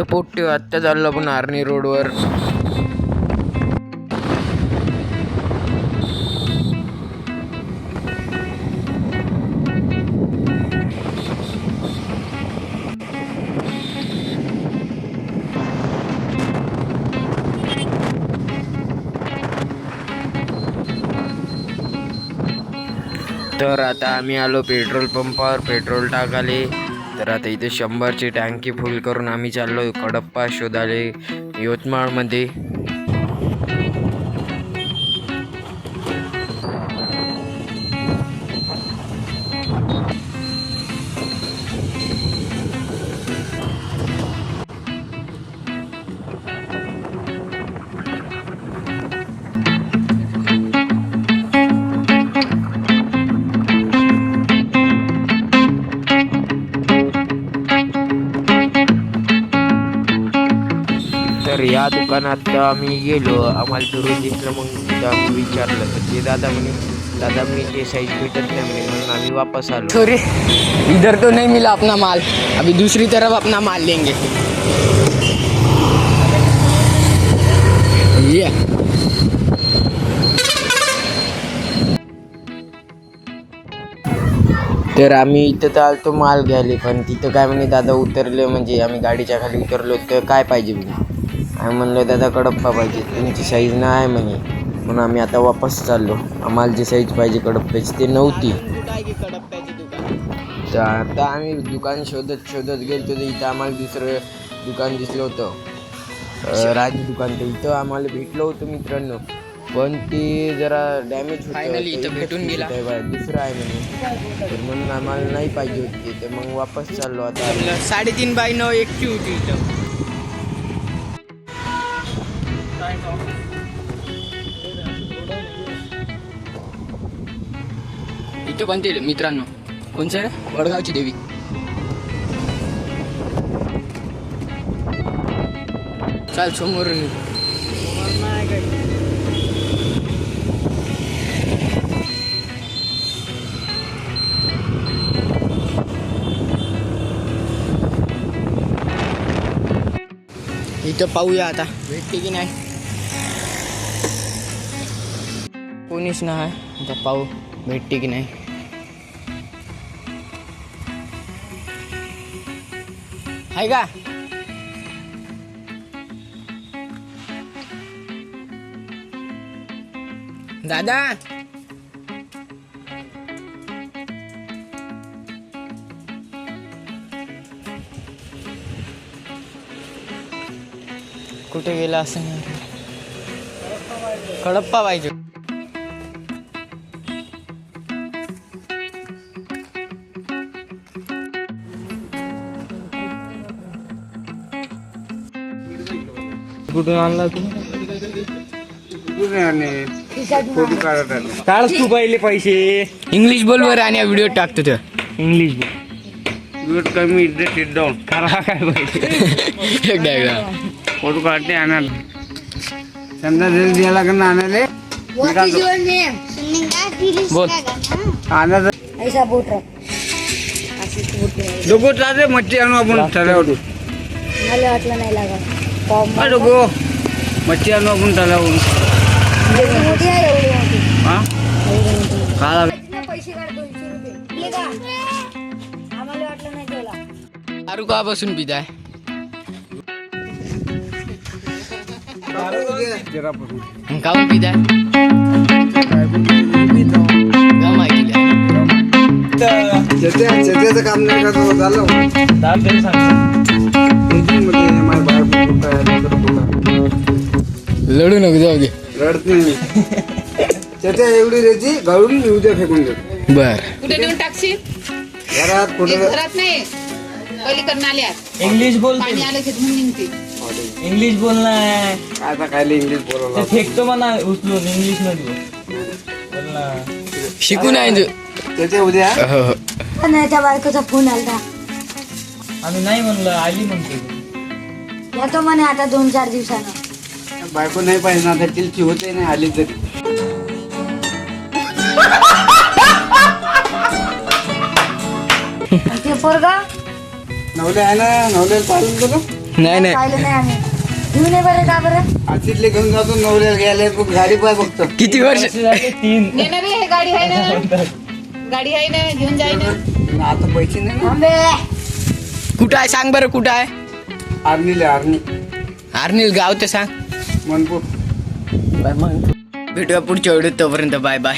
पोट्टे आत्ता चाललो आपण आर्नी रोडवर. तर आता आम्ही आलो पेट्रोल पंपावर पेट्रोल टाकाले. तर आता इथे 100ची टँकी फुल करून आम्ही चाललो कडप्पा शोधाले यवतमाळमध्ये. तर या दुकानात आम्ही गेलो, आम्हाला दुरून दिसलं. मग तिथं आम्ही विचारलं तर ते दादा मी ते साईज भेटत नाही म्हणे, म्हणून आम्ही वापस आलो. सॉरी, इधर तो नहीं मिला अपना माल, अभी दूसरी तरफ अपना माल लेंगे. ये तर आम्ही इथं तर आलतो माल घ्यायला, पण तिथं काय म्हणे दादा उतरले, म्हणजे आम्ही गाडीच्या खाली उतरलो. तर काय पाहिजे म्हणे. आम्ही म्हणलं दादा कडप्पा पाहिजे, तुमची साईज नाही आहे म्हणे. म्हणून आम्ही आता वापस चाललो. आम्हाला जी साईज पाहिजे कडप्प्याची ते नव्हती. तर आता आम्ही दुकान शोधत गेलो. तर इथं आम्हाला दुसरं दुकान दिसलं होतं, राज दुकान. तर इथं आम्हाला भेटलं होतं मित्रांनो, पण ते जरा डॅमेज होतं. फायनली इथं भेटून गेला. दुसरं आहे म्हणे, तर म्हणून आम्हाला नाही पाहिजे होती. तर मग वापस चाललो आता. 3.5x9 एकची होती इथं. इथं बनते मित्रांनो, कोणचं आहे, वडगावची देवी. चाल समोर. इथं पाहूया आता भेटते की नाही. कोणीच नाही. आता पाहू भेटते की नाही. आहे का दादा. कुठे गेला असं नाही. कडप्पा पाहिजे. कुठून आणला तू? काढ तू पहिले पैसे. इंग्लिश बोल बरं आणि व्हिडिओ टाकतो ते. इंग्लिश बोल. कमी सिट डाऊन करा. काय पाहिजे एकदा फोटो काढते आणायला. समजा द्यायला लागेल ना आणायला. बोल. आणायचं ऐसा बोट रख. डोको चालते मच्छी आणू आपण तळ्यावरून. मला वाटलं नाही लागत. डोको मच्छी आणू आपण तळ्यावरून. मोठी आहे एवढी मोठी. हा हा पैसे काढ 200 रुपये. ले का आम्हाला वाटलं नाही तुला. दारू का बसून पिताय. काऊन पिताय. त्याचं काम नाही का तो झालं. लढू नको जाऊ दे. रडत नाही. त्याच्या एवढी रेची गाळून उद्या फेकून देतो. बर. कुठे देऊन टाकशील. घरात कुठे घरात नाही, पलीकडून आल्यात इंग्लिश बोल. पाणी आलं की धुवून निघते. इंग्लिश बोल नाही. आता काय इंग्लिश बोलायला फेकतो म्हणा उचलून इंग्लिश मध्ये बोल ना. शिकून आहे त्याच्या उद्या त्याच्या बायकोचा फोन आला. आम्ही नाही म्हणलं, आली म्हणते. येतो म्हणे आता 2-4 दिवसानं. बायको नाही पाहिजे ना, आता तिलची होते नाही आली तरी. ते पोरगा नवले आहे ना, नवले पाळून गेलो. नाही नाही पाहिलं नाही आम्ही घेऊन ये बरं का बरं आतिथले घेऊन जातो नवऱ्याला घ्यायला खूप गाडी पाय बघतो किती वर्ष झाले 3 नेणार रे हे गाडी आहे ना गाडी आहे ना घेऊन जाय ना आता पैसे नाही ना आंबे कुठं आहे सांग बरं कुठं आहे आर्नीले आर्नी आर्निल गाव तर सांग मनपूर भेटूया पुढच्या व्हिडिओ तोपर्यंत बाय बाय